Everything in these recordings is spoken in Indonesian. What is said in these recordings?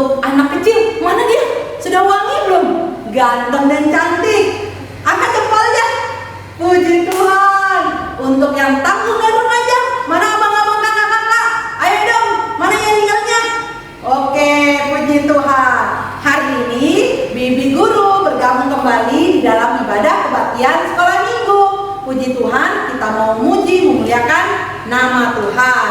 Untuk anak kecil, mana dia? Sudah wangi belum? Ganteng dan cantik. Angkat jempolnya. Puji Tuhan. Untuk yang tanggung dan remaja, mana abang-abang kakak-kakak? Ayo dong, mana yang ingatnya? Oke, puji Tuhan. Hari ini Bibi Guru bergabung kembali di dalam ibadah kebaktian sekolah minggu. Puji Tuhan, kita mau memuji, memuliakan nama Tuhan.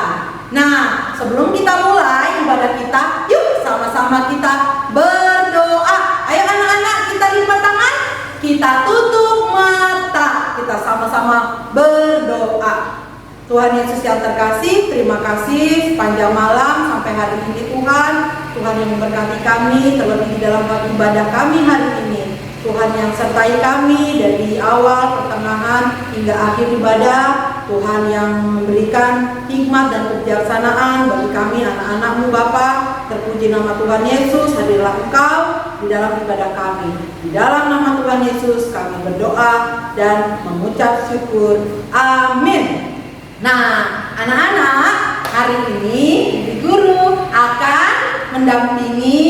Nah, sebelum kita mulai ibadah kita, yuk sama-sama kita berdoa. Ayo anak-anak, kita lipat tangan, kita tutup mata, kita sama-sama berdoa. Tuhan Yesus yang terkasih, terima kasih sepanjang malam sampai hari ini Tuhan. Tuhan yang memberkati kami, terlebih di dalam ibadah kami hari ini. Tuhan yang sertai kami dari awal, pertengahan, hingga akhir ibadah. Tuhan yang memberikan hikmat dan kebijaksanaan bagi kami anak-anak-Mu Bapa. Terpuji nama Tuhan Yesus, hadirlah Engkau di dalam ibadah kami. Di dalam nama Tuhan Yesus kami berdoa dan mengucap syukur. Amin. Nah, anak-anak, hari ini Bibi Guru akan mendampingi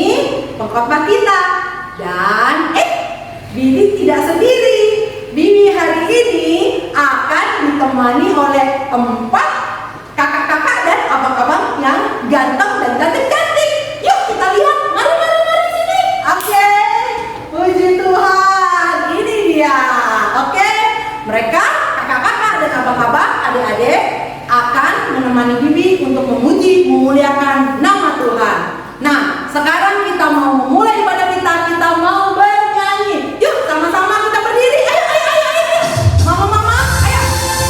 pengkhotbah kita. Dan Bibi tidak sendiri. Bibi hari ini akan ditemani oleh 4 kakak-kakak dan abang-abang yang ganteng dan cantik-cantik. Yuk kita lihat, mari sini. Oke, puji Tuhan. Ini dia. Oke, mereka kakak-kakak dan abang-abang, adik-adik akan menemani Bibi untuk memuji, memuliakan nama Tuhan. Nah, sekarang kita mau memulai ibadah kita mau bernyanyi. Yuk sama-sama kita berdiri. Ayo. Mama, ayo.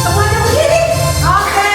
Semuanya berdiri. Oke.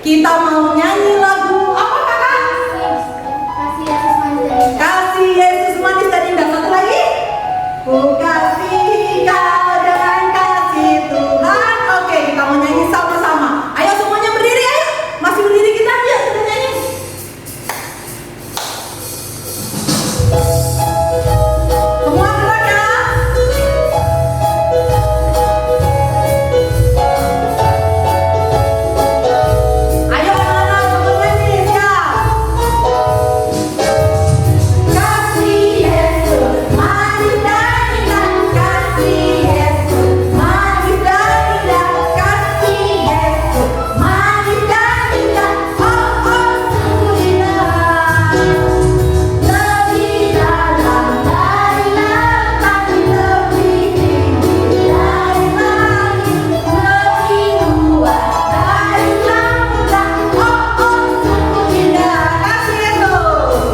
Kita mau nyanyi lagu apa kakak? Kasih Yesus manis dan indah. Satu lagi. Ku kasih kau dengan kasih Tuhan. Oke, kita mau nyanyi sama-sama. Ayo semuanya berdiri, ayo. Masih berdiri kita aja, kita nyanyi. Semua gerak ya. Ayo anak-anak, untuk nyanyi, siap. Kasih Yesus manis dan indah, kasih Yesus manis dan indah, kasih Yesus manis dan indah, oh oh sungguh indah. Lebih dalam dari lautan, lebih tinggi dari langit, lebih luas dari samudra, oh oh sungguh indah. Kasih Yesus.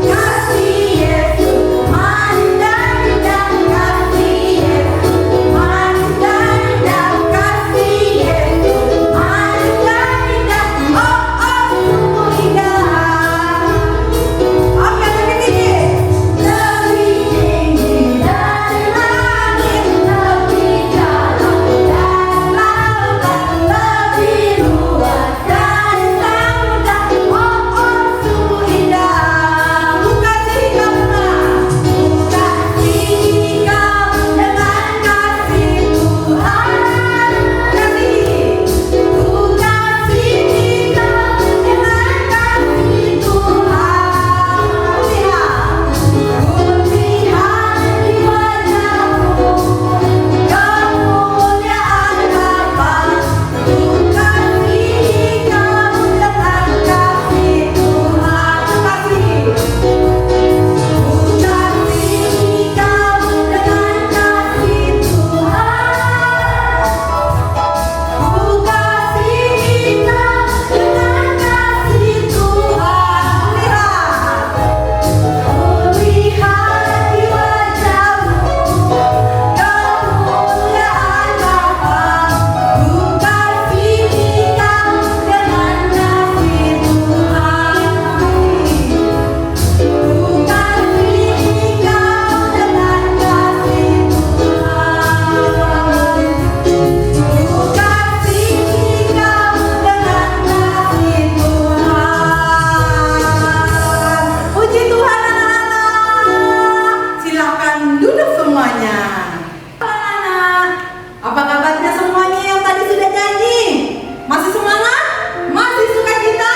Kasih Yesus manis dan indah, kasih Yesus manis dan indah, kasih Yesus manis dan indah, oh oh sungguh indah. Oke, lebih tinggi. Lebih tinggi dari langit, lebih dalam dari lautan, lebih luas dari samudra, oh oh sungguh indah. Ku kasih kau dengan kasih Tuhan. Kasih. Ku kasih kau dengan kasih Tuhan. Ku lihat di wajahmu kemuliaan Bapa. Ku kasih kau dengan kasih Tuhan. Kasih. Ku kasih kau dengan kasih Tuhan. Ku kasih kau dengan kasih Tuhan. Lihat. Ku lihat di wajahmu kemuliaan Bapa. Ku kasih kau dengan kasih Tuhan. Ku kasih kau dengan kasih Tuhan. Ku kasih kau dengan kasih Tuhan. Puji Tuhan anak-anak. Silakan duduk semuanya. Anak-anak, apa kabarnya semuanya yang tadi sudah nyanyi? Masih semangat? Masih sukacita?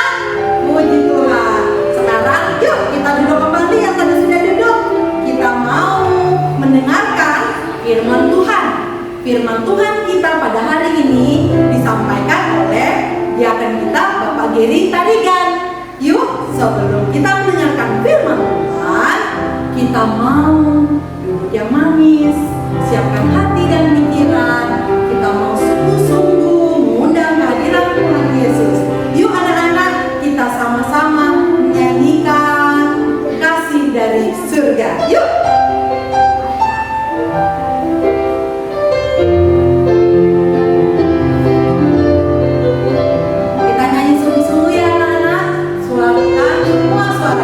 Puji Tuhan. Sekarang yuk kita duduk kembali yang tadi sudah duduk. Kita mau mendengarkan firman Tuhan. Firman Tuhan kita pada hari ini disampaikan oleh diaken kita Bapak Geri Tarigan. Yuk, sebelum kita mendengarkan firman Tuhan, kita mau duduk yang manis, siapkan hati dan pikiran. Kita mau sungguh-sungguh mengundang kehadiran Tuhan Yesus. Yuk anak-anak, kita sama-sama menyanyikan kasih dari surga. Yuk. Kita nyanyi sungguh-sungguh ya anak-anak. Suarakan semua suara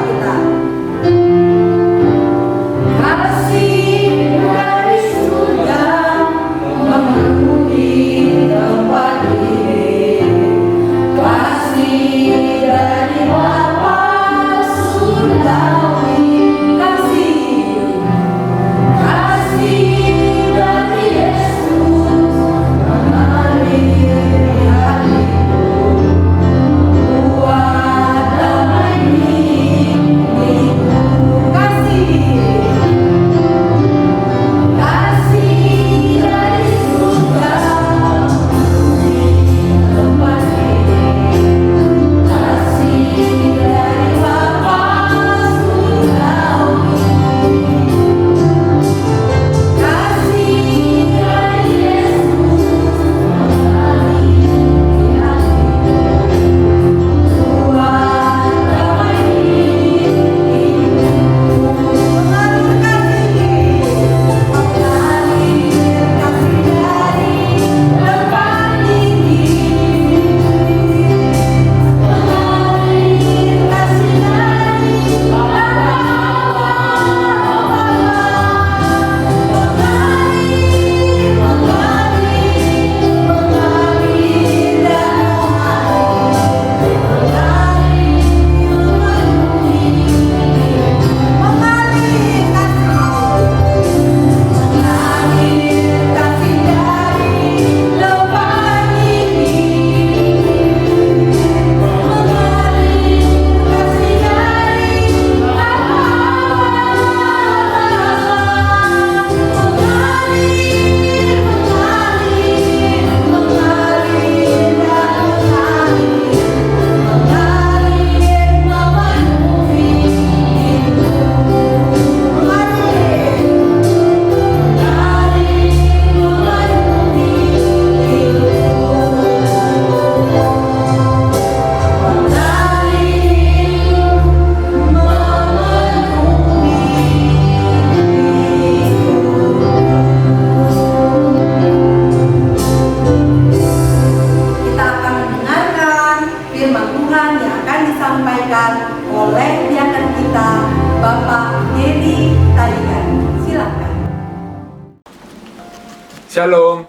Shalom,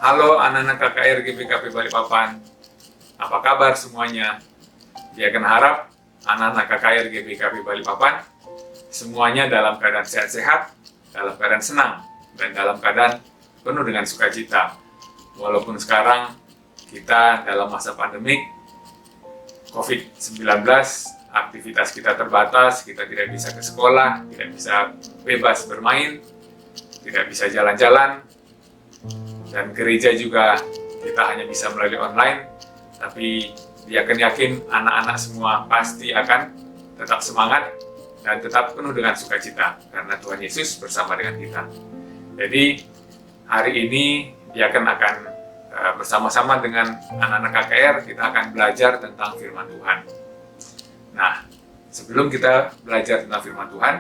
halo anak-anak KKR GBKP Balikpapan. Apa kabar semuanya? Diaken harap anak-anak KKR GBKP Balikpapan semuanya dalam keadaan sehat-sehat, dalam keadaan senang, dan dalam keadaan penuh dengan sukacita. Walaupun sekarang kita dalam masa pandemik COVID-19, aktivitas kita terbatas, kita tidak bisa ke sekolah, tidak bisa bebas bermain, tidak bisa jalan-jalan, dan gereja juga kita hanya bisa melalui online. Tapi yakin anak-anak semua pasti akan tetap semangat dan tetap penuh dengan sukacita karena Tuhan Yesus bersama dengan kita. Jadi hari ini Yakin akan bersama-sama dengan anak-anak KKR kita akan belajar tentang firman Tuhan. Nah, sebelum kita belajar tentang firman Tuhan,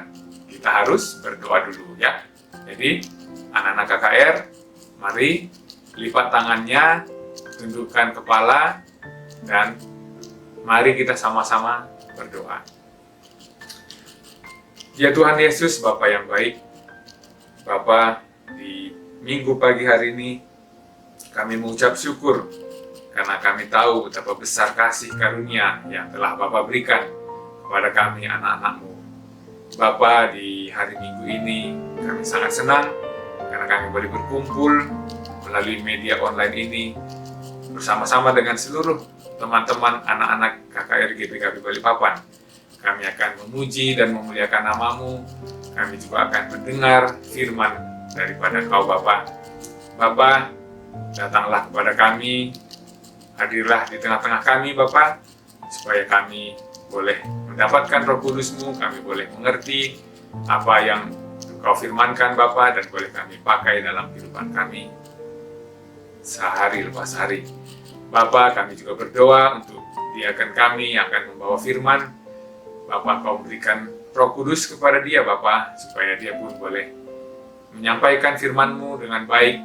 kita harus berdoa dulu ya. Jadi anak-anak KKR, mari lipat tangannya, tundukkan kepala, dan mari kita sama-sama berdoa. Ya Tuhan Yesus, Bapa yang baik, Bapa, di minggu pagi hari ini kami mengucap syukur karena kami tahu betapa besar kasih karunia yang telah Bapa berikan kepada kami anak-anak-Mu. Bapa, di hari Minggu ini kami sangat senang karena kami boleh berkumpul melalui media online ini bersama-sama dengan seluruh teman-teman anak-anak KKR GBKP Balikpapan. Kami akan memuji dan memuliakan nama-Mu. Kami juga akan mendengar firman daripada Kau Bapa. Bapa, datanglah kepada kami, hadirlah di tengah-tengah kami Bapa, supaya kami boleh mendapatkan Roh Kudus-Mu, kami boleh mengerti apa yang Kau firmankan Bapa, dan boleh kami pakai dalam kehidupan kami sehari lepas hari. Bapa, kami juga berdoa untuk diaken kami yang akan membawa firman. Bapa, Kau berikan Roh Kudus kepada dia Bapa, supaya dia pun boleh menyampaikan firman-Mu dengan baik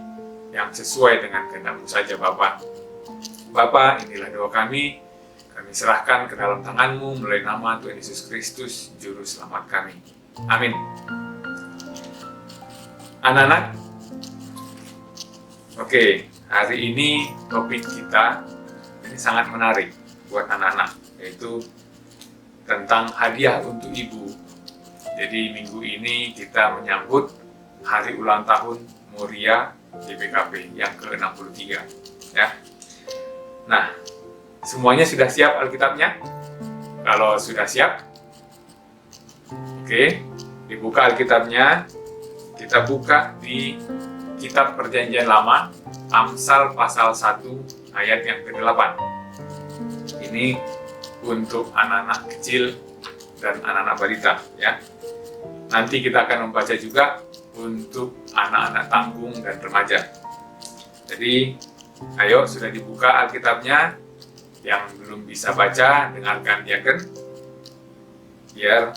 yang sesuai dengan kehendak-Mu saja Bapa. Bapa, inilah doa kami serahkan ke dalam tangan-Mu melalui nama Tuhan Yesus Kristus, Juru Selamat kami. Amin. Anak-anak, oke, hari ini topik kita ini sangat menarik buat anak-anak, yaitu tentang hadiah untuk ibu. Jadi minggu ini kita menyambut hari ulang tahun Moria GBKP yang ke-63 ya. Nah, semuanya sudah siap Alkitabnya? Kalau sudah siap, oke, dibuka Alkitabnya. Kita buka di Kitab Perjanjian Lama, Amsal pasal 1 ayat yang ke-8. Ini untuk anak-anak kecil dan anak-anak balita ya. Nanti kita akan membaca juga untuk anak-anak tanggung dan remaja. Jadi, ayo sudah dibuka Alkitabnya. Yang belum bisa baca, dengarkan diaken biar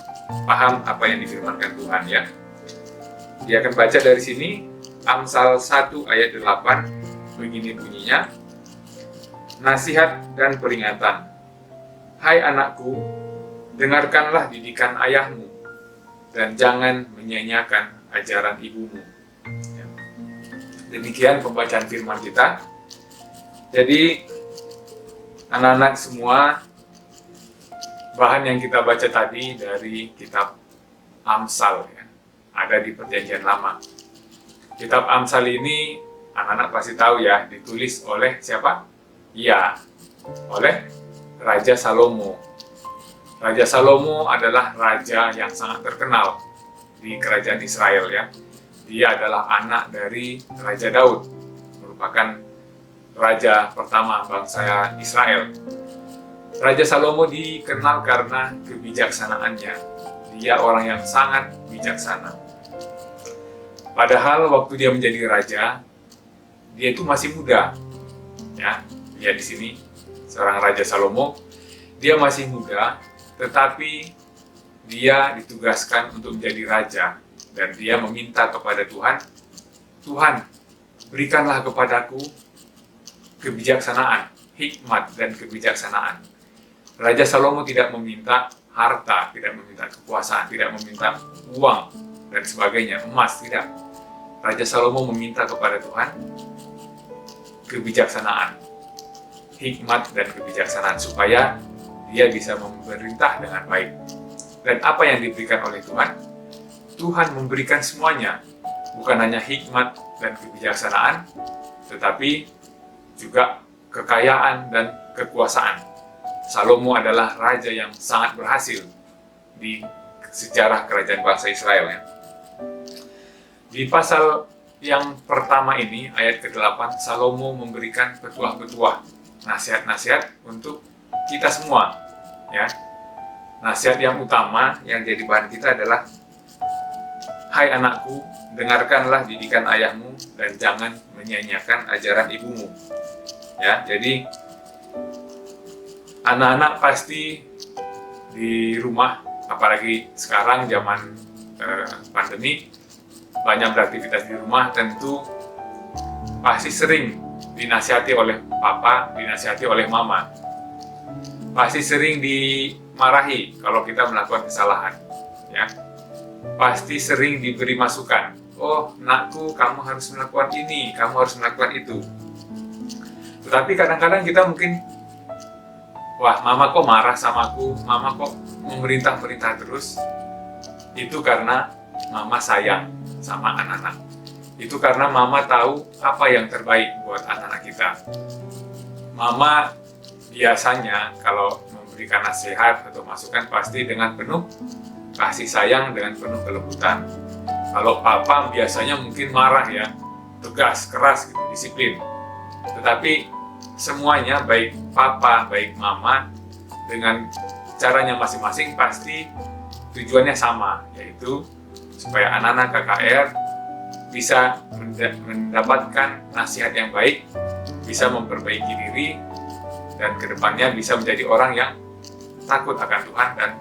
paham apa yang difirmankan Tuhan ya. Dia akan baca dari sini, Amsal 1 ayat 8, begini bunyinya. Nasihat dan peringatan. Hai anakku, dengarkanlah didikan ayahmu, dan jangan menyia-nyiakan ajaran ibumu. Demikian pembacaan firman kita. Jadi, anak-anak semua, bahan yang kita baca tadi dari kitab Amsal ya, ada di Perjanjian Lama. Kitab Amsal ini anak-anak pasti tahu ya, ditulis oleh siapa? Iya, oleh Raja Salomo. Raja Salomo adalah raja yang sangat terkenal di kerajaan Israel ya. Dia adalah anak dari Raja Daud, merupakan raja pertama bangsa Israel. Raja Salomo dikenal karena kebijaksanaannya. Dia orang yang sangat bijaksana. Padahal waktu dia menjadi raja, dia itu masih muda. Ya, dia di sini seorang Raja Salomo, dia masih muda, tetapi dia ditugaskan untuk menjadi raja, dan dia meminta kepada Tuhan, Tuhan, berikanlah kepadaku kebijaksanaan, hikmat dan kebijaksanaan. Raja Salomo tidak meminta harta, tidak meminta kekuasaan, tidak meminta uang dan sebagainya, emas, tidak. Raja Salomo meminta kepada Tuhan kebijaksanaan, hikmat dan kebijaksanaan supaya dia bisa memerintah dengan baik. Dan apa yang diberikan oleh Tuhan? Tuhan memberikan semuanya, bukan hanya hikmat dan kebijaksanaan, tetapi juga kekayaan dan kekuasaan. Salomo adalah raja yang sangat berhasil di sejarah kerajaan bangsa Israel. Ya. Di pasal yang pertama ini, ayat ke-8, Salomo memberikan petuah-petuah, nasihat-nasihat untuk kita semua. Ya. Nasihat yang utama yang jadi bahan kita adalah, hai anakku, dengarkanlah didikan ayahmu dan jangan menyia-nyiakan ajaran ibumu. Ya, jadi anak-anak pasti di rumah, apalagi sekarang zaman pandemi, banyak beraktivitas di rumah, tentu pasti sering dinasihati oleh papa, dinasihati oleh mama. Pasti sering dimarahi kalau kita melakukan kesalahan. Ya. Pasti sering diberi masukan. Oh, nakku, kamu harus melakukan ini, kamu harus melakukan itu. Tetapi kadang-kadang kita mungkin, wah, mama kok marah sama aku, mama kok memerintah-perintah terus. Itu karena mama sayang sama anak-anak. Itu karena mama tahu apa yang terbaik buat anak-anak kita. Mama biasanya kalau memberikan nasihat atau masukan pasti dengan penuh kasih sayang, dengan penuh kelembutan. Kalau papa biasanya mungkin marah ya, tegas, keras gitu, disiplin. Tetapi semuanya, baik papa, baik mama, dengan caranya masing-masing pasti tujuannya sama, yaitu supaya anak-anak KKR bisa mendapatkan nasihat yang baik, bisa memperbaiki diri, dan kedepannya bisa menjadi orang yang takut akan Tuhan dan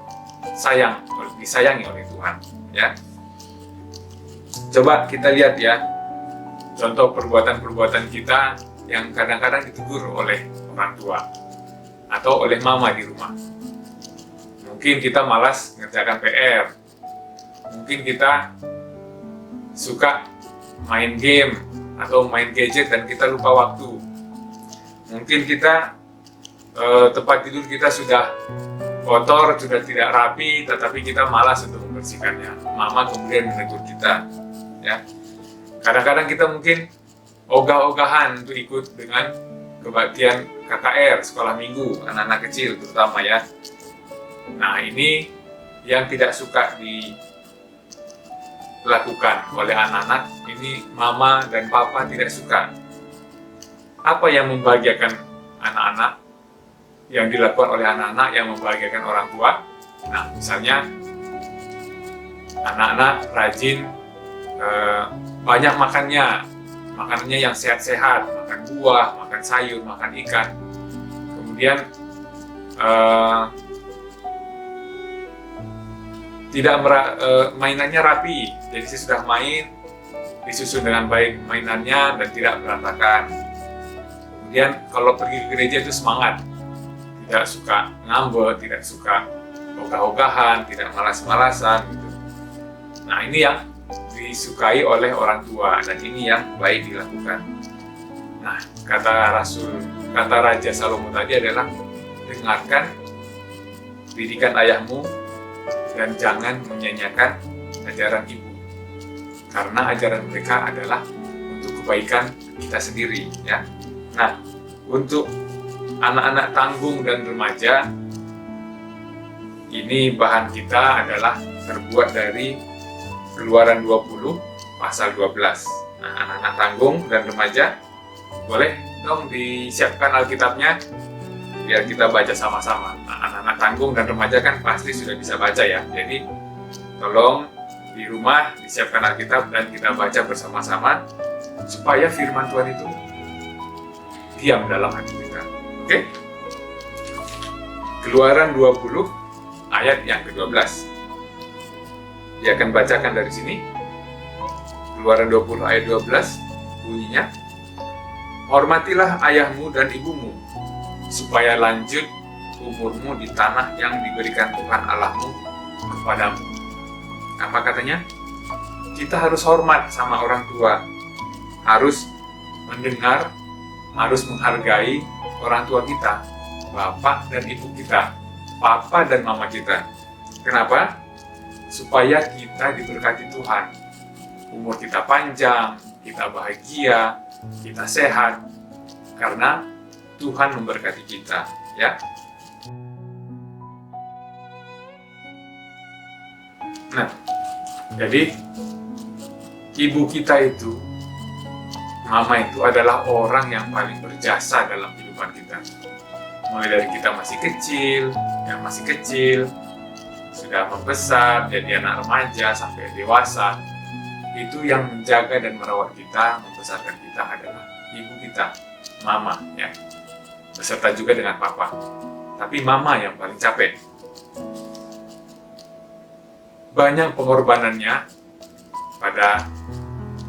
disayangi oleh Tuhan. Ya, coba kita lihat ya, contoh perbuatan-perbuatan kita yang kadang-kadang ditegur oleh orang tua atau oleh mama di rumah. Mungkin kita malas mengerjakan PR, mungkin kita suka main game atau main gadget dan kita lupa waktu. Mungkin kita tempat tidur kita sudah kotor, sudah tidak rapi, tetapi kita malas untuk membersihkannya. Mama kemudian menegur kita. Ya, kadang-kadang kita mungkin ogah-ogahan untuk ikut dengan kebaktian KKR, sekolah minggu, anak-anak kecil terutama ya. Nah, ini yang tidak suka dilakukan oleh anak-anak, ini mama dan papa tidak suka. Apa yang membahagiakan anak-anak, yang dilakukan oleh anak-anak yang membahagiakan orang tua? Nah, misalnya anak-anak rajin banyak makanannya yang sehat-sehat, makan buah, makan sayur, makan ikan. Kemudian mainannya rapi, jadi sudah main disusun dengan baik mainannya dan tidak berantakan. Kemudian kalau pergi ke gereja itu semangat, tidak suka ngambek, tidak suka ogah-ogahan, tidak malas-malasan gitu. Nah, ini yang disukai oleh orang tua dan ini yang baik dilakukan. Nah, kata Raja Salomo tadi adalah, dengarkan didikan ayahmu dan jangan menyanyiakan ajaran ibu, karena ajaran mereka adalah untuk kebaikan kita sendiri. Ya. Nah, untuk anak-anak tanggung dan remaja, ini bahan kita adalah terbuat dari Keluaran 20 pasal 12. Nah, anak-anak tanggung dan remaja, boleh dong disiapkan Alkitabnya biar kita baca sama-sama. Nah, anak-anak tanggung dan remaja kan pasti sudah bisa baca ya. Jadi tolong di rumah disiapkan Alkitab dan kita baca bersama-sama supaya firman Tuhan itu diam dalam hati kita. Oke? Keluaran 20 ayat yang ke-12. Dia akan bacakan dari sini. Keluaran 20 ayat 12 bunyinya, hormatilah ayahmu dan ibumu, supaya lanjut umurmu di tanah yang diberikan Tuhan Allahmu kepadamu. Apa katanya? kita harus hormat sama orang tua, harus mendengar, harus menghargai orang tua kita, bapak dan ibu kita, papa dan mama kita. Kenapa? Supaya kita diberkati Tuhan, umur kita panjang, kita bahagia, kita sehat, karena Tuhan memberkati kita, ya. Nah, jadi ibu kita itu, mama itu adalah orang yang paling berjasa dalam kehidupan kita. Mulai dari kita masih kecil, sudah membesar, jadi anak remaja sampai dewasa, itu yang menjaga dan merawat kita, membesarkan kita adalah ibu kita, mama, ya. Beserta juga dengan papa. Tapi mama yang paling capek. Banyak pengorbanannya pada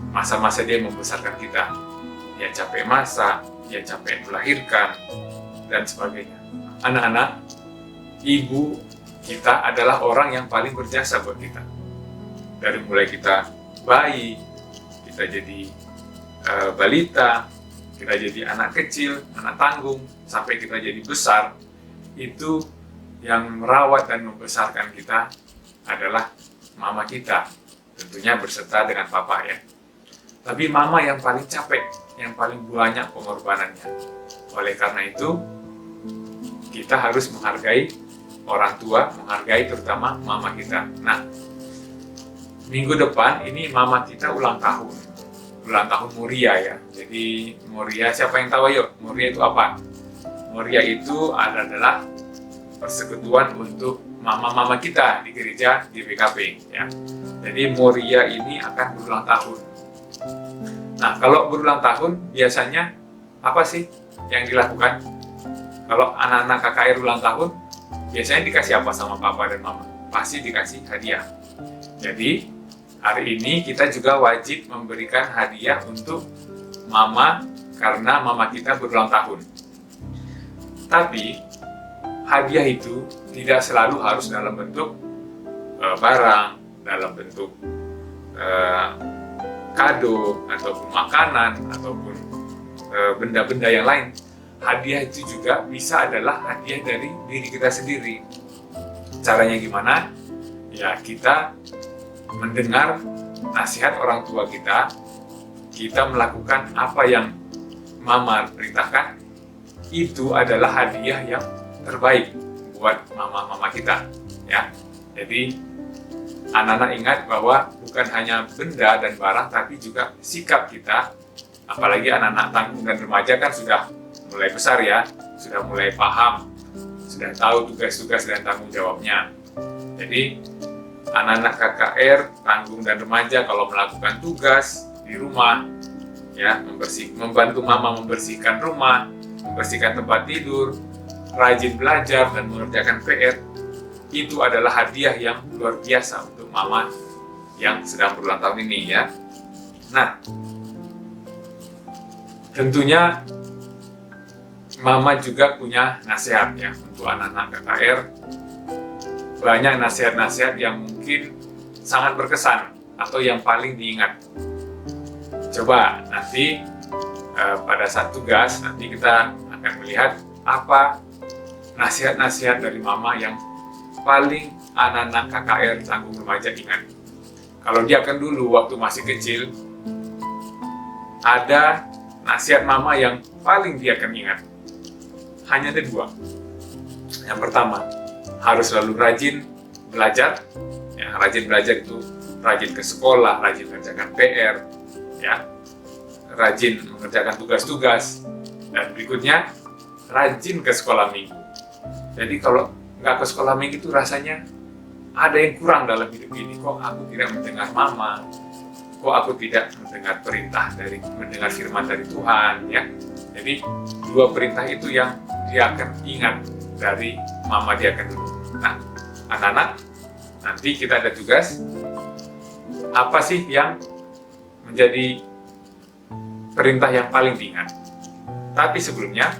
masa-masa dia membesarkan kita. Dia capek masak, dia capek melahirkan, dan sebagainya. Anak-anak, ibu kita adalah orang yang paling berjasa buat kita. Dari mulai kita bayi, kita jadi balita, kita jadi anak kecil, anak tanggung, sampai kita jadi besar, itu yang merawat dan membesarkan kita adalah mama kita, tentunya berserta dengan papa, ya. Tapi mama yang paling capek, yang paling banyak pengorbanannya. Oleh karena itu, kita harus menghargai orang tua, menghargai terutama mama kita. Nah, minggu depan ini mama kita ulang tahun Muria, ya. Jadi Muria, siapa yang tahu? Yuk, Muria itu apa? Muria itu adalah persekutuan untuk mama-mama kita di gereja GBKP, ya. Jadi Muria ini akan berulang tahun. Nah, kalau berulang tahun biasanya apa sih yang dilakukan? Kalau anak-anak KKR ulang tahun, biasanya dikasih apa sama papa dan mama? Pasti dikasih hadiah. Jadi hari ini kita juga wajib memberikan hadiah untuk mama karena mama kita berulang tahun. Tapi hadiah itu tidak selalu harus dalam bentuk barang, dalam bentuk kado, ataupun makanan, ataupun benda-benda yang lain. Hadiah itu juga bisa adalah hadiah dari diri kita sendiri. Caranya gimana? Ya, kita mendengar nasihat orang tua kita melakukan apa yang mama perintahkan, itu adalah hadiah yang terbaik buat mama-mama kita, ya. Jadi anak-anak ingat bahwa bukan hanya benda dan barang, tapi juga sikap kita. Apalagi anak-anak tanggung dan remaja kan sudah mulai besar, ya, sudah mulai paham, sudah tahu tugas-tugas dan tanggung jawabnya. Jadi anak-anak KKR, tanggung dan remaja kalau melakukan tugas di rumah, ya, membantu mama membersihkan rumah, membersihkan tempat tidur, rajin belajar dan mengerjakan PR, itu adalah hadiah yang luar biasa untuk mama yang sedang berulang tahun ini, ya. Nah, tentunya mama juga punya nasihat, ya, untuk anak-anak KKR. Banyak nasihat-nasihat yang mungkin sangat berkesan atau yang paling diingat. Coba nanti pada saat tugas, nanti kita akan melihat apa nasihat-nasihat dari mama yang paling anak-anak KKR tanggung remaja ingat. Kalau dia kan dulu waktu masih kecil, ada nasihat mama yang paling dia akan ingat. Hanya ada dua. Yang pertama, harus selalu rajin belajar. Ya, rajin belajar itu rajin ke sekolah, rajin mengerjakan PR, ya, rajin mengerjakan tugas-tugas, dan berikutnya rajin ke sekolah minggu. Jadi kalau nggak ke sekolah minggu itu rasanya ada yang kurang dalam hidup ini. Kok aku tidak mendengar mama? Kok aku tidak mendengar mendengar firman dari Tuhan, ya? Jadi dua perintah itu yang dia akan ingat dari mama dia akan dulu. Nah, anak-anak, nanti kita ada tugas. Apa sih yang menjadi perintah yang paling diingat? Tapi sebelumnya,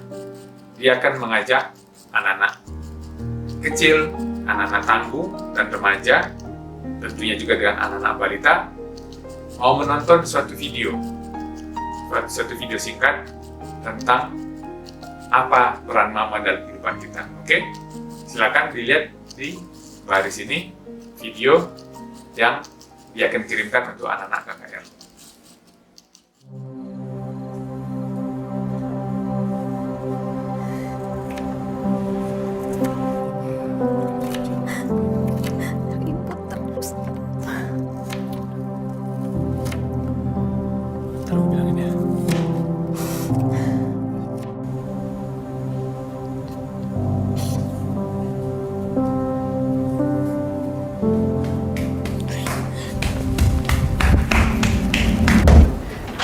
dia akan mengajak anak-anak kecil, anak-anak tanggung dan remaja, tentunya juga dengan anak-anak balita, mau menonton suatu video singkat tentang apa peran mama dalam kehidupan kita. Oke? Silakan dilihat di baris ini video yang dia akan kirimkan untuk anak-anak KKR. Terus bilangin ya.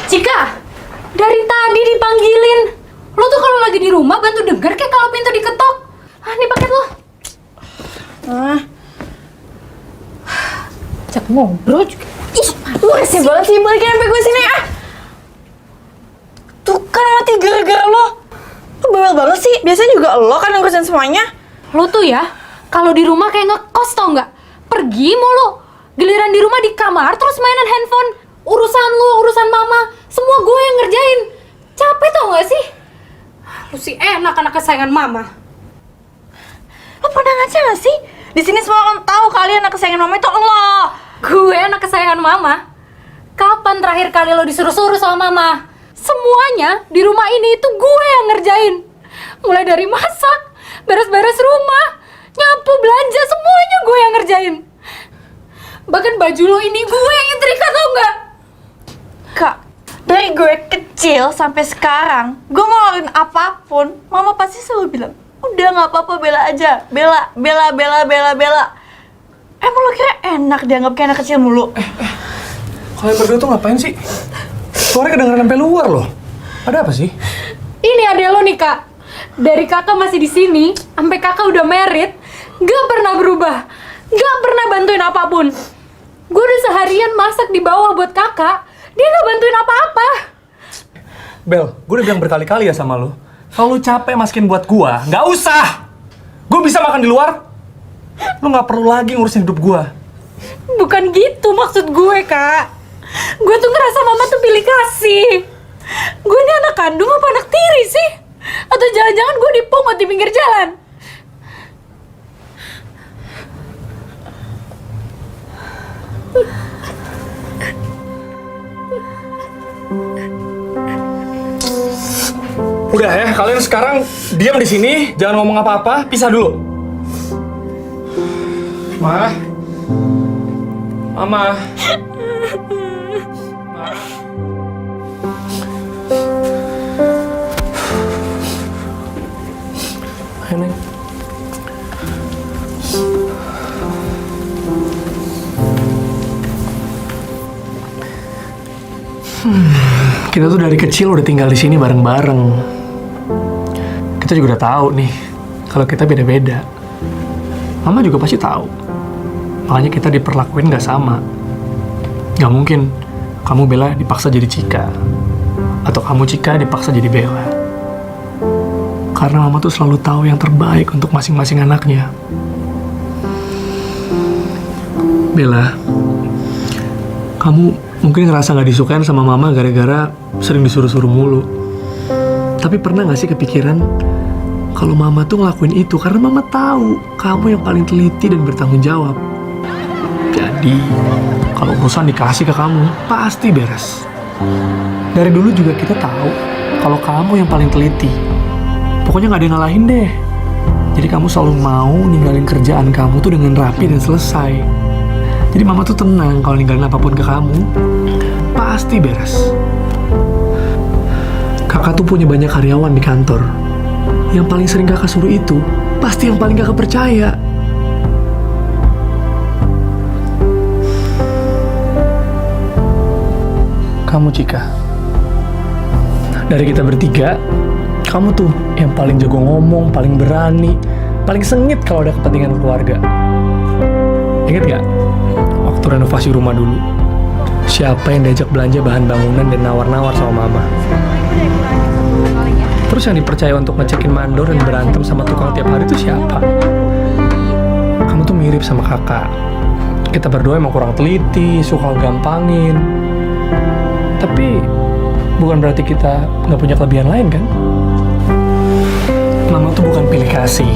Cika, dari tadi dipanggilin. Lo tuh kalau lagi di rumah bantu denger kayak kalau pintu diketok. Ah, ini paket lo. Cak ngobrol juga. Ih, lu resip banget sih, balikin sampai gue sini ah. Tuh kan mati gara-gara lo. Lo bawel banget sih, biasanya juga lo kan yang ngurusin semuanya. Lo tuh ya, kalau di rumah kayak ngekos tau nggak? Pergi mulu. Giliran di rumah di kamar terus mainan handphone. Urusan lu, urusan mama, semua gue yang ngerjain. Capek tau nggak sih? Lu sih enak anak kesayangan mama. Lo pernah ngaca gak sih? Di sini semua orang tahu kalian anak kesayangan mama itu lo. Gue anak kesayangan mama. Kapan terakhir kali lo disuruh-suruh sama mama? Semuanya di rumah ini itu gue yang ngerjain. Mulai dari masak, beres-beres rumah, nyapu, belanja, semuanya gue yang ngerjain. Bahkan baju lo ini gue yang nyetrika, tau nggak? Kak, dari gue kecil sampai sekarang, gue mau ngelakuin apapun, mama pasti selalu bilang, udah nggak apa-apa, bela aja, bela. Emang lo kira enak dianggap kayak anak kecil mulu? Kalian berdua tuh ngapain sih? Suaranya kedengeran sampai luar loh. Ada apa sih? Ini adek lo nih kak. Dari kakak masih di sini, sampai kakak udah married, gak pernah berubah, gak pernah bantuin apapun. Gue udah seharian masak di bawah buat kakak, dia gak bantuin apa-apa. Bel, gue udah bilang berkali-kali ya sama lo. Kalau lo capek masakin buat gua, nggak usah. Gue bisa makan di luar. Lo nggak perlu lagi ngurusin hidup gua. Bukan gitu maksud gue kak. Gue tuh ngerasa mama tuh pilih kasih. Gue ini anak kandung apa anak tiri sih? Atau jangan-jangan gue dipungut di pinggir jalan? Udah ya, kalian sekarang diam di sini, jangan ngomong apa-apa, pisah dulu. Mama. Ma. Ayo, Neng. Kita tuh dari kecil udah tinggal di sini bareng-bareng. Kita juga udah tahu nih kalau kita beda-beda. Mama juga pasti tahu. Makanya kita diperlakuin nggak sama. Nggak mungkin kamu Bella dipaksa jadi Cika, atau kamu Cika dipaksa jadi Bella. Karena Mama tuh selalu tahu yang terbaik untuk masing-masing anaknya. Bella, kamu mungkin ngerasa nggak disukain sama Mama gara-gara sering disuruh-suruh mulu. Tapi pernah nggak sih kepikiran kalau Mama tuh ngelakuin itu karena Mama tahu kamu yang paling teliti dan bertanggung jawab. Jadi, kalau urusan dikasih ke kamu, pasti beres. Dari dulu juga kita tahu kalau kamu yang paling teliti. Pokoknya nggak ada yang ngalahin deh. Jadi kamu selalu mau ninggalin kerjaan kamu tuh dengan rapi dan selesai. Jadi Mama tuh tenang kalau ninggalin apapun ke kamu, pasti beres. Kakak tuh punya banyak karyawan di kantor. Yang paling sering kakak suruh itu, pasti yang paling kakak percaya. Kamu Cika. Dari kita bertiga, kamu tuh yang paling jago ngomong, paling berani, paling sengit kalau ada kepentingan keluarga. Ingat gak? Waktu renovasi rumah dulu, siapa yang diajak belanja bahan bangunan dan nawar-nawar sama Mama? Terus yang dipercaya untuk ngecekin mandor dan berantem sama tukang tiap hari itu siapa? Kamu tuh mirip sama kakak. Kita berdua emang kurang teliti, suka gampangin. Tapi bukan berarti kita nggak punya kelebihan lain kan? Mama tuh bukan pilih kasih,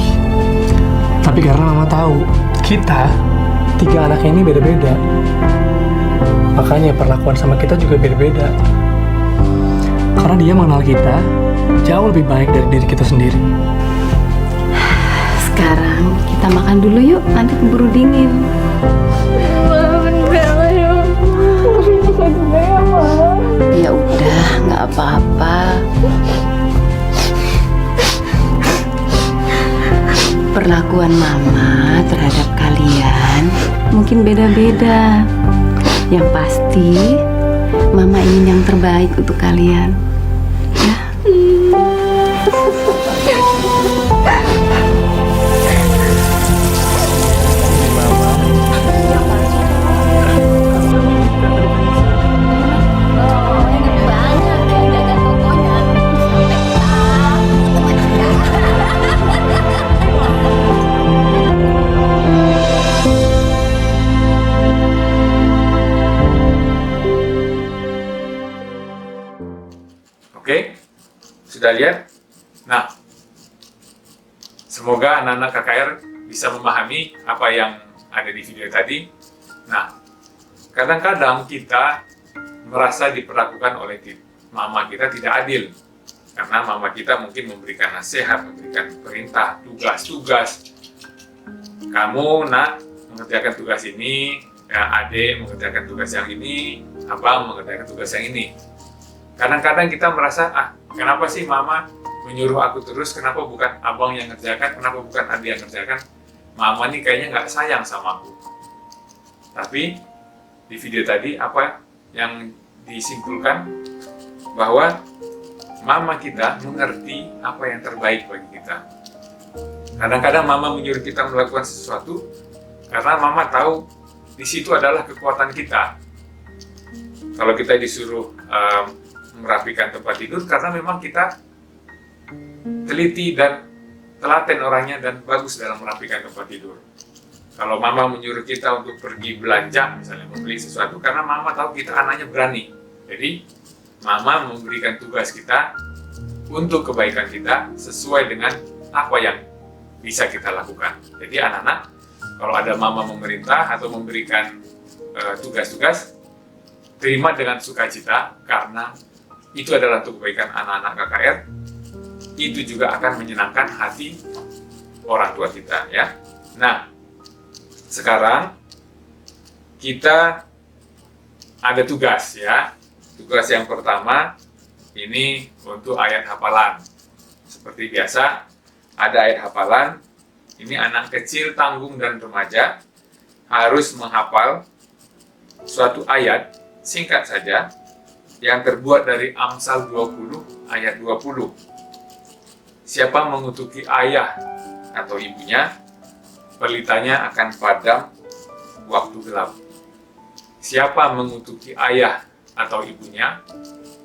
tapi karena Mama tahu kita 3 anaknya ini beda-beda. Makanya perlakuan sama kita juga beda-beda. Karena dia mengenal kita jauh lebih baik dari diri kita sendiri. Sekarang kita makan dulu yuk, nanti keburu dingin. Ya udah, nggak apa-apa. Perlakuan Mama terhadap kalian mungkin beda-beda. Yang pasti, Mama ingin yang terbaik untuk kalian. Ya. Oke, sudah lihat? Nah, semoga anak-anak KKR bisa memahami apa yang ada di video tadi. Nah, kadang-kadang kita merasa diperlakukan oleh mama kita tidak adil. Karena mama kita mungkin memberikan nasihat, memberikan perintah, tugas-tugas. Kamu, nak, mengerjakan tugas ini, ya, adik mengerjakan tugas yang ini, abang mengerjakan tugas yang ini. Kadang-kadang kita merasa, kenapa sih mama menyuruh aku terus, kenapa bukan abang yang ngerjakan, kenapa bukan adik yang ngerjakan, mama nih kayaknya nggak sayang sama aku. Tapi di video tadi apa yang disimpulkan, bahwa mama kita mengerti apa yang terbaik bagi kita. Kadang-kadang mama menyuruh kita melakukan sesuatu, karena mama tahu di situ adalah kekuatan kita. Kalau kita disuruh merapikan tempat tidur, karena memang kita teliti dan telaten orangnya dan bagus dalam merapikan tempat tidur. Kalau mama menyuruh kita untuk pergi belanja, misalnya membeli sesuatu, karena mama tahu kita anaknya berani. Jadi mama memberikan tugas kita untuk kebaikan kita sesuai dengan apa yang bisa kita lakukan. Jadi anak-anak, kalau ada mama memerintah atau memberikan tugas-tugas, terima dengan sukacita, karena itu adalah untuk kebaikan anak-anak KKR. Itu juga akan menyenangkan hati orang tua kita, ya. Nah, sekarang kita ada tugas, ya. Tugas yang pertama ini untuk ayat hafalan. Seperti biasa, ada ayat hafalan. Ini anak kecil, tanggung, dan remaja harus menghafal suatu ayat singkat saja yang terbuat dari Amsal 20 ayat 20. Siapa mengutuki ayah atau ibunya, pelitanya akan padam waktu gelap. Siapa mengutuki ayah atau ibunya,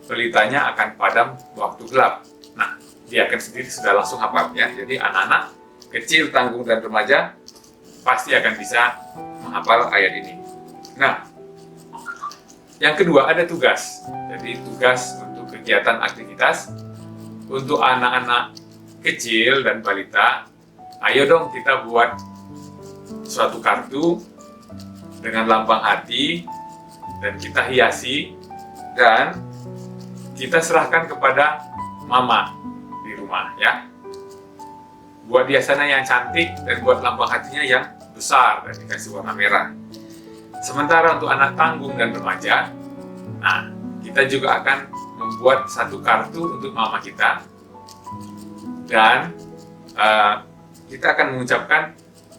pelitanya akan padam waktu gelap. Nah, dia akan sendiri sudah langsung hafal, ya. Jadi anak-anak kecil, tanggung, dan remaja pasti akan bisa menghafal ayat ini. Nah, yang kedua ada tugas. Jadi tugas untuk kegiatan aktivitas untuk anak-anak kecil dan balita. Ayo dong kita buat suatu kartu dengan lambang hati dan kita hiasi dan kita serahkan kepada mama di rumah, ya. Buat hiasannya yang cantik dan buat lambang hatinya yang besar dan dikasih warna merah. Sementara untuk anak tanggung dan remaja, nah, kita juga akan membuat satu kartu untuk mama kita dan kita akan mengucapkan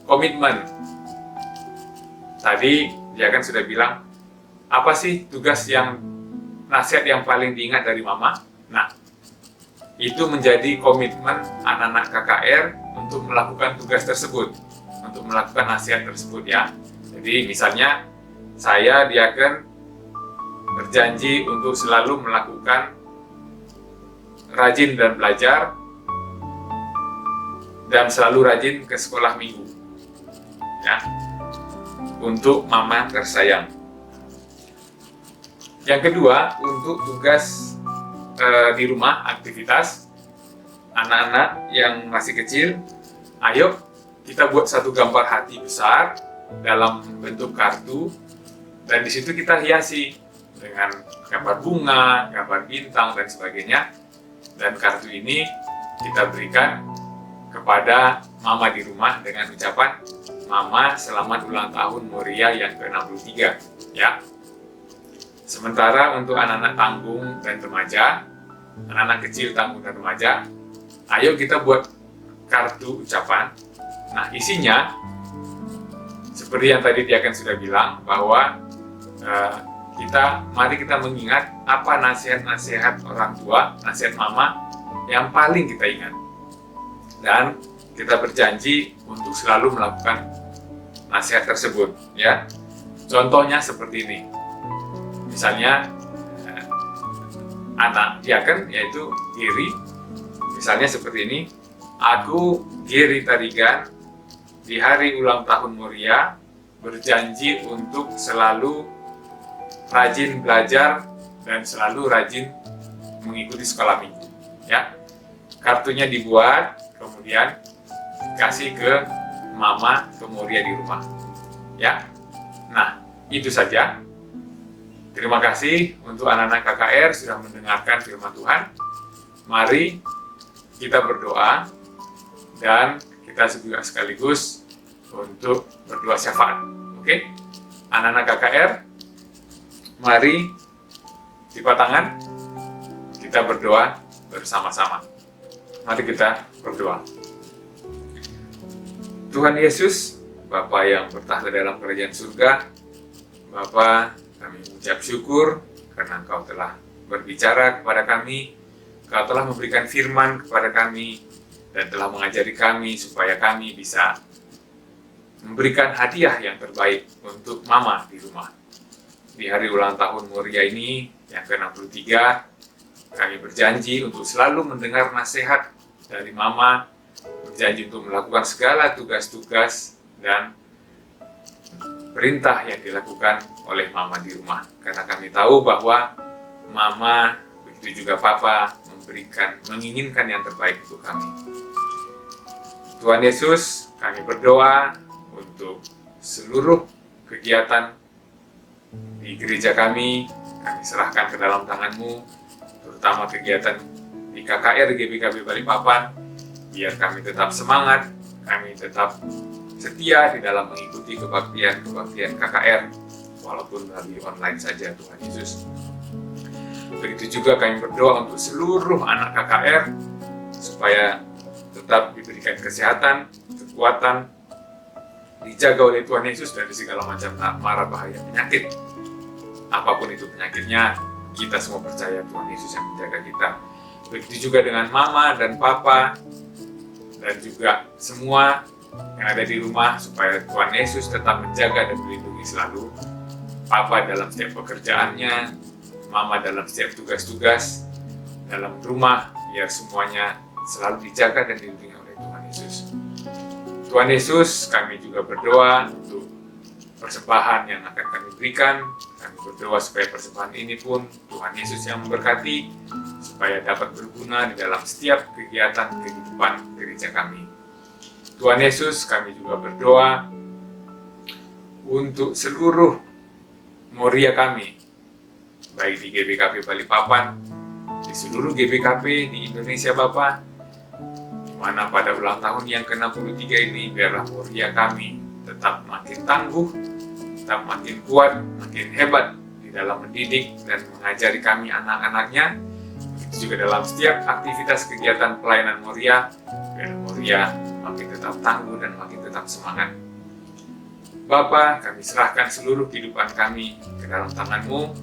komitmen. Tadi dia kan sudah bilang, apa sih tugas yang nasihat yang paling diingat dari mama? Nah, itu menjadi komitmen anak-anak KKR untuk melakukan tugas tersebut, untuk melakukan nasihat tersebut, ya. Jadi misalnya saya diaken berjanji untuk selalu melakukan rajin dan belajar dan selalu rajin ke sekolah minggu, ya, untuk mama tersayang. Yang kedua, untuk tugas di rumah, aktivitas anak-anak yang masih kecil, ayo kita buat satu gambar hati besar dalam bentuk kartu, dan di situ kita hiasi dengan gambar bunga, gambar bintang, dan sebagainya. Dan kartu ini kita berikan kepada mama di rumah dengan ucapan, "Mama, selamat ulang tahun Moria yang ke-63." Ya. Sementara untuk anak-anak tanggung dan remaja, anak-anak kecil tanggung dan remaja, ayo kita buat kartu ucapan. Nah, isinya seperti yang tadi Diaken sudah bilang, bahwa mari kita mengingat apa nasihat-nasihat orang tua, nasihat mama yang paling kita ingat. Dan kita berjanji untuk selalu melakukan nasihat tersebut, ya. Contohnya seperti ini. Misalnya anak Diaken, yaitu Giri, misalnya seperti ini, "Aku Giri Tarigan di hari ulang tahun Moria berjanji untuk selalu rajin belajar dan selalu rajin mengikuti sekolah minggu." Ya, kartunya dibuat, kemudian kasih ke mama, ke Moria di rumah. Ya, nah itu saja. Terima kasih untuk anak-anak KKR sudah mendengarkan firman Tuhan. Mari kita berdoa dan kita juga sekaligus untuk berdoa syafaat. Oke? Anak-anak KKR, mari lipat tangan, kita berdoa bersama-sama. Mari kita berdoa. Tuhan Yesus, Bapa yang bertahta dalam kerajaan surga, Bapa, kami mengucap syukur karena Engkau telah berbicara kepada kami, Engkau telah memberikan firman kepada kami, dan telah mengajari kami supaya kami bisa memberikan hadiah yang terbaik untuk Mama di rumah. Di hari ulang tahun Moria ini, yang ke-63, kami berjanji untuk selalu mendengar nasihat dari Mama, berjanji untuk melakukan segala tugas-tugas dan perintah yang dilakukan oleh Mama di rumah. Karena kami tahu bahwa Mama, begitu juga Papa, menginginkan yang terbaik untuk kami. Tuhan Yesus, kami berdoa untuk seluruh kegiatan di gereja kami serahkan ke dalam tangan-Mu, terutama kegiatan di KKR GBKB Balikpapan, biar kami tetap semangat, kami tetap setia di dalam mengikuti kebaktian KKR, walaupun melalui online saja, Tuhan Yesus. Begitu juga kami berdoa untuk seluruh anak KKR, supaya tetap diberikan kesehatan, kekuatan, dijaga oleh Tuhan Yesus dari segala macam mara bahaya penyakit. Apapun itu penyakitnya, kita semua percaya Tuhan Yesus yang menjaga kita. Begitu juga dengan Mama dan Papa, dan juga semua yang ada di rumah, supaya Tuhan Yesus tetap menjaga dan melindungi selalu Papa dalam setiap pekerjaannya, Mama dalam setiap tugas-tugas dalam rumah, biar semuanya selalu dijaga dan dilindungi oleh Tuhan Yesus. Tuhan Yesus, kami juga berdoa untuk persembahan yang akan kami berikan. Kami berdoa supaya persembahan ini pun Tuhan Yesus yang memberkati, supaya dapat berguna di dalam setiap kegiatan kehidupan gereja kami. Tuhan Yesus, kami juga berdoa untuk seluruh Moria kami, baik di GBKP Balikpapan, di seluruh GBKP di Indonesia Bapa, di mana pada ulang tahun yang ke-63 ini, biarlah Moria kami tetap makin tangguh, tetap makin kuat, makin hebat di dalam mendidik dan mengajari kami anak-anaknya. Begitu juga dalam setiap aktivitas kegiatan pelayanan Moria, biarlah Moria makin tetap tangguh dan makin tetap semangat. Bapa, kami serahkan seluruh kehidupan kami ke dalam tangan-Mu.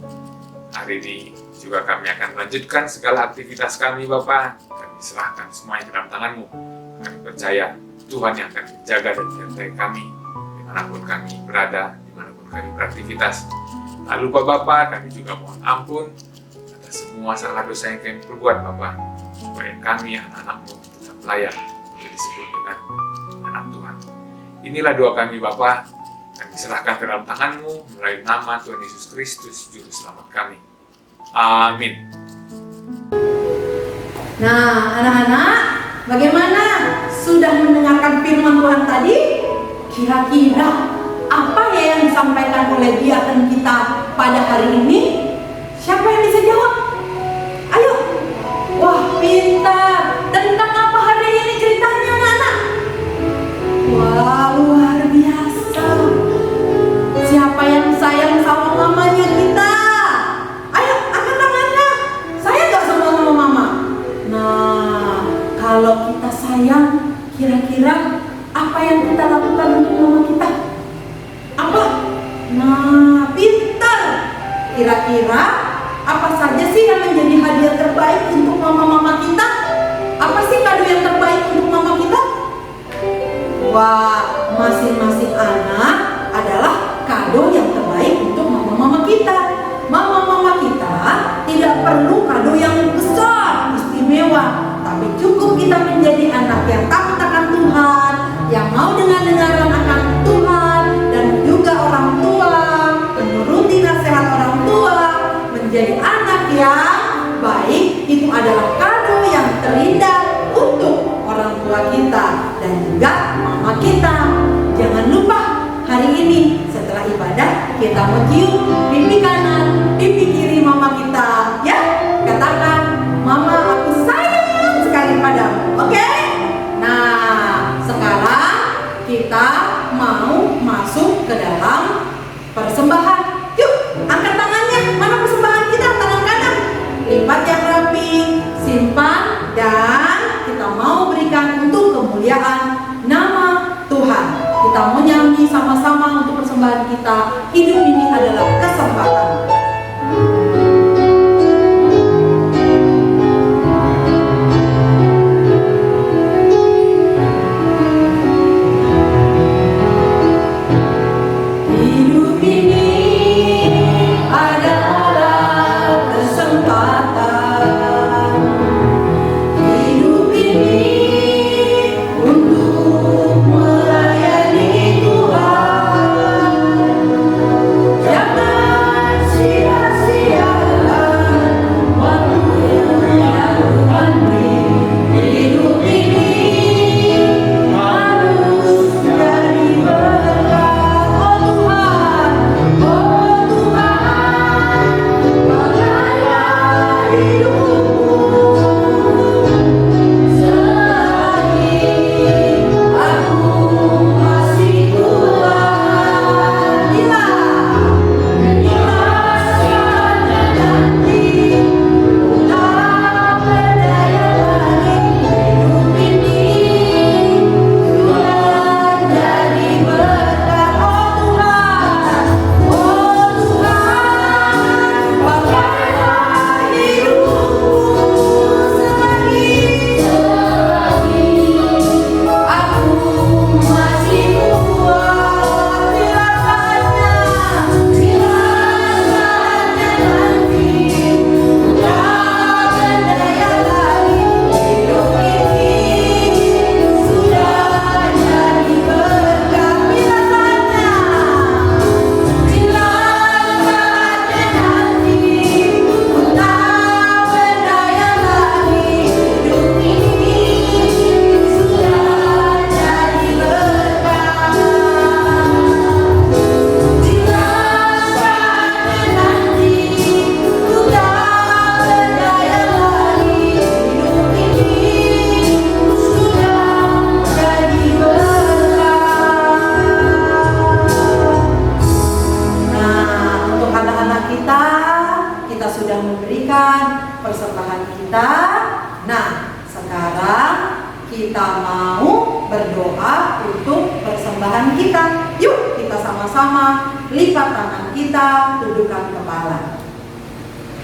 Hari ini juga kami akan melanjutkan segala aktivitas kami, Bapa. Kami serahkan semuanya ke dalam tangan-Mu. Kami percaya Tuhan yang akan menjaga dan menyertai kami dimanapun kami berada, dimanapun kami beraktivitas. Tak lupa Bapa, kami juga mohon ampun atas semua salah dosa yang kami perbuat, Bapa, supaya kami anak-anak-Mu tetap layak untuk disebut dengan anak Tuhan. Inilah doa kami, Bapa. Kami serahkan ke dalam tangan-Mu melalui nama Tuhan Yesus Kristus, Juru Selamat kami. Amin. Nah, anak-anak, bagaimana? Sudah mendengarkan firman Tuhan tadi? Kira-kira apa ya yang disampaikan oleh biakan kita pada hari ini? Siapa yang bisa jawab? Ayo. Wah, pintar. Tentang apa hari ini ceritanya, anak-anak? Wah, luar biasa. Siapa yang sayang sama mamanya kita? Ayo, angkat tangannya. Saya gak sama mama. Nah, kalau kita sayang, kira-kira apa yang kita lakukan untuk mama kita? Apa? Nah, pintar. Kira-kira apa saja sih yang menjadi hadiah terbaik untuk mama-mama kita? Apa sih kado yang terbaik untuk mama kita? Wah, masing-masing anak adalah kado yang terbaik untuk mama-mama kita. Mama-mama kita tidak perlu kado yang besar, istimewa, tapi cukup kita menjadi anak yang takut akan Tuhan, yang mau dengar-dengaran akan Tuhan, dan juga orang tua, menuruti nasihat orang tua, menjadi anak yang baik. Itu adalah kado yang terindah untuk orang tua kita dan juga mama kita. Jangan lupa hari ini setelah ibadah kita mau cium pipi kanan, pipi kiri mama kita, ya. Katakan, mama aku sayang sekali padamu, oke? Nah, sekarang kita mau masuk ke dalam persembahan. Yuk, angkat tangannya. Mana persembahan kita? Tangan kanan. Lipat yang rapi, simpan, dan kita mau berikan untuk kemuliaan nama Tuhan. Kita mau nyanyi sama-sama untuk persembahan kita. Hidup ini adalah kesempatan. Hidup ini adalah kesempatan. Hidup ini untuk melayani Tuhan. Jangan sia-siakan waktu yang Tuhan beri. Hidup ini harus jadi berkat. Oh Tuhan, pakailah hidupku selagi aku masih kuat. Bila saatnya nanti ku tak berdaya lagi, hidup ini sudah jadi berkat. Oh Tuhan, pakailah hidupku selagi aku masih kuat. Bila saatnya nanti ku tak berdaya lagi, hidup ini sudah jadi berkat. Bila saatnya nanti ku tak berdaya lagi, hidup ini sudah jadi berkat. Bila saatnya nanti ku tak berdaya lagi, hidup ini sudah jadi berkat. Nah, untuk anak-anak kita sudah memberikan persembahan kita. Nah, sekarang kita mau berdoa untuk persembahan kita. Yuk, kita sama-sama lipat tangan kita, dudukkan kepala.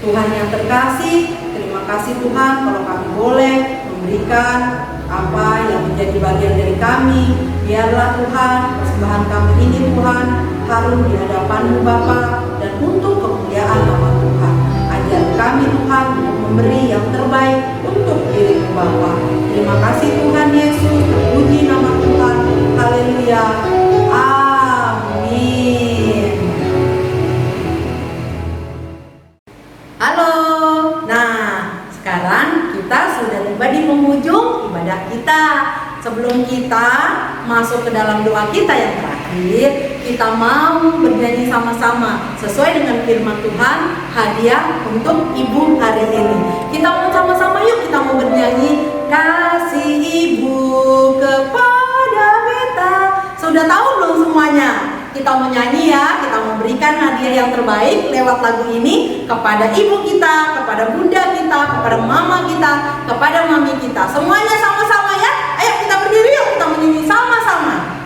Tuhan yang terkasih, terima kasih Tuhan kalau kami boleh memberikan apa yang menjadi bagian dari kami. Biarlah Tuhan persembahan kami ini Tuhan harum di hadapan-Mu Bapa, dan untuk kemuliaan nama Tuhan. Ajar kami Tuhan untuk memberi yang terbaik untuk diri-Mu Bapa. Terima kasih Tuhan Yesus, puji nama Tuhan. Haleluya. Amin. Halo, Sebelum kita masuk ke dalam doa kita yang terakhir, kita mau bernyanyi sama-sama sesuai dengan firman Tuhan, hadiah untuk ibu hari ini. Kita mau sama-sama yuk, kita mau bernyanyi kasih ibu kepada beta. Sudah tahu belum semuanya? Kita mau nyanyi ya, kita mau berikan hadiah yang terbaik lewat lagu ini kepada ibu kita, kepada bunda kita, kepada mama kita, kepada mami kita. Semuanya sama-sama ya. Ayo kita berdiri yuk, kita menyanyi sama-sama.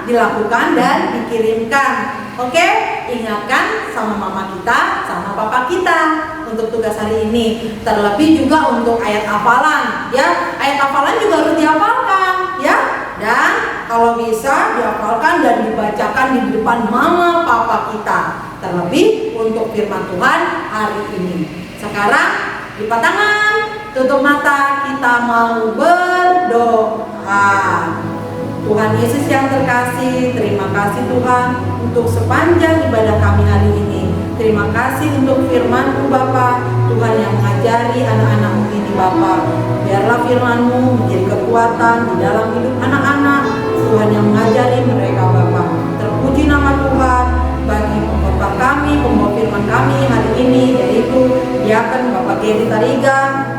Dilakukan dan dikirimkan. Oke, ingatkan sama mama kita, sama papa kita untuk tugas hari ini. Terlebih juga untuk ayat hafalan, ya. Ayat hafalan juga harus dihafalkan, ya. Dan kalau bisa dihafalkan dan dibacakan di depan mama papa kita. Terlebih untuk firman Tuhan hari ini. Sekarang lipat tangan, tutup mata, kita mau berdoa. Tuhan Yesus yang terkasih, terima kasih Tuhan untuk sepanjang ibadah kami hari ini. Terima kasih untuk firman-Mu Bapa, Tuhan yang mengajari anak-anak-Mu ini Bapa. Biarlah firman-Mu menjadi kekuatan di dalam hidup anak-anak, Tuhan yang mengajari mereka Bapa. Terpuji nama Tuhan bagi pengkhotbah kami, pembawa firman kami hari ini, yaitu Diaken Bapak Geri Tarigan.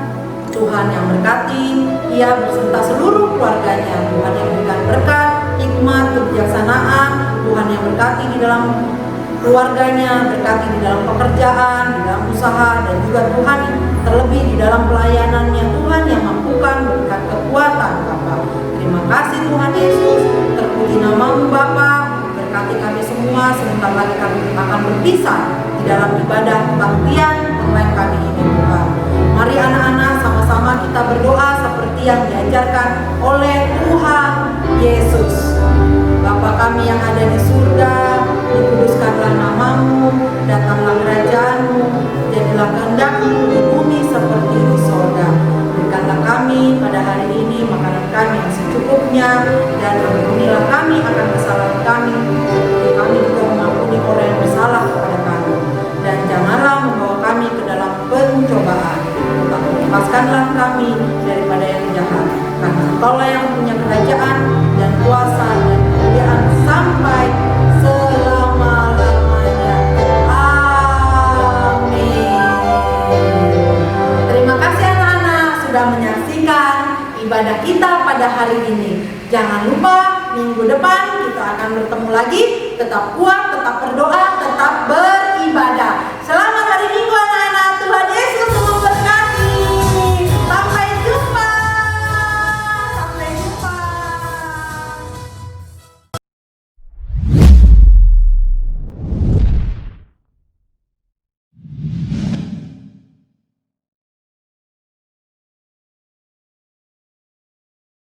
Tuhan yang berkati ia beserta seluruh keluarganya. Tuhan yang berikan berkat, hikmat, kebijaksanaan. Tuhan yang berkati di dalam keluarganya, berkati di dalam pekerjaan, di dalam usaha, dan juga Tuhan terlebih di dalam pelayanannya. Tuhan yang mampukan memberikan kekuatan Bapa. Terima kasih Tuhan Yesus. Terpuji nama-Mu Bapa. Berkati kami semua. Sebentar lagi kami akan berpisah di dalam ibadah kebaktian online kami ini Tuhan. Mari anak-anak sama-sama kita berdoa seperti yang diajarkan oleh Tuhan Yesus. Bapa kami yang ada di surga, dikuduskanlah nama-Mu, datanglah kerajaan-Mu, jadilah kehendak-Mu di bumi seperti di surga. Berikanlah kami pada hari ini makanan kami yang secukupnya, dan ampunilah kami akan kesalahan kami, seperti kami juga mengampuni orang yang bersalah kepada kami. Dan janganlah membawa kami ke dalam pencobaan, tetapi lepaskanlah kami daripada yang jahat. Karena Engkau-lah yang punya kerajaan dan kuasa dan kemuliaan sampai selama-lamanya. Amin. Terima kasih anak-anak sudah menyaksikan ibadah kita pada hari ini. Jangan lupa minggu depan kita akan bertemu lagi. Tetap kuat, tetap berdoa,